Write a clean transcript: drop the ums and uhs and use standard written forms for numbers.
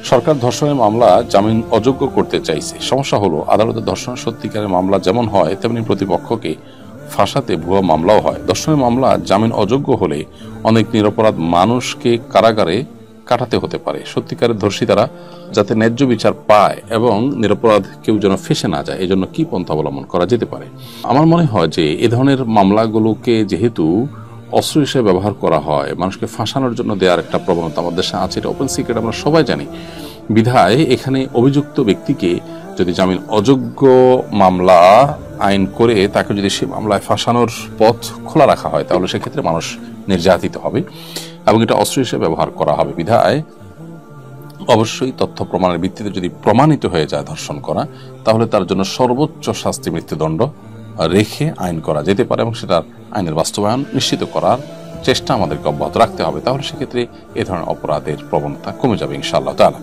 সরকার ধর্ষণের মামলা জামিন অযোগ্য করতে চাইছে। সমস্যা হলো আদালতে ধর্ষণের সত্যিকারের মামলা যেমন হয় তেমনি প্রতিপক্ষকে ফাঁসাতে ভুয়া মামলাও হয়। ধর্ষণের মামলা জামিন অযোগ্য হলে অনেক নিরপরাধ মানুষকে কারাগারে কাটাতে হতে পারে। সত্যিকারের ধর্ষিতারা যাতে ন্যায্য বিচার পায় এবং নিরপরাধ কেউ যেন ফেঁসে না যায়, এজন্য কি পন্থা অবলম্বন করা যেতে পারে? আমার মনে হয় যে এ ধরনের মামলাগুলোকে যেহেতু অস্ত্র হিসেবে ব্যবহার করা হয়, মানুষকে ফাঁসানোর জন্য দেওয়ার একটা প্রবণতা আমাদের দেশে আছে, এটা ওপেন সিক্রেট, আমরা সবাই জানি। বিধায় এখানে অভিযুক্ত ব্যক্তিকে যদি জামিন অযোগ্য মামলা আইন করে তাকে যদি সে মামলায় ফাঁসানোর পথ খোলা রাখা হয়, তাহলে সেক্ষেত্রে মানুষ নির্যাতিত হবে এবং এটা অস্ত্র হিসেবে ব্যবহার করা হবে। বিধায় অবশ্যই তথ্য প্রমাণের ভিত্তিতে যদি প্রমাণিত হয়ে যায় ধর্ষণ করা, তাহলে তার জন্য সর্বোচ্চ শাস্তি মৃত্যুদণ্ড রেখে আইন করা যেতে পারে এবং সেটার আইনের বাস্তবায়ন নিশ্চিত করার চেষ্টা আমাদেরকে অব্যাহত রাখতে হবে। তাহলে সেক্ষেত্রে এ ধরনের অপরাধের প্রবণতা কমে যাবে ইনশাআল্লাহ তাআলা।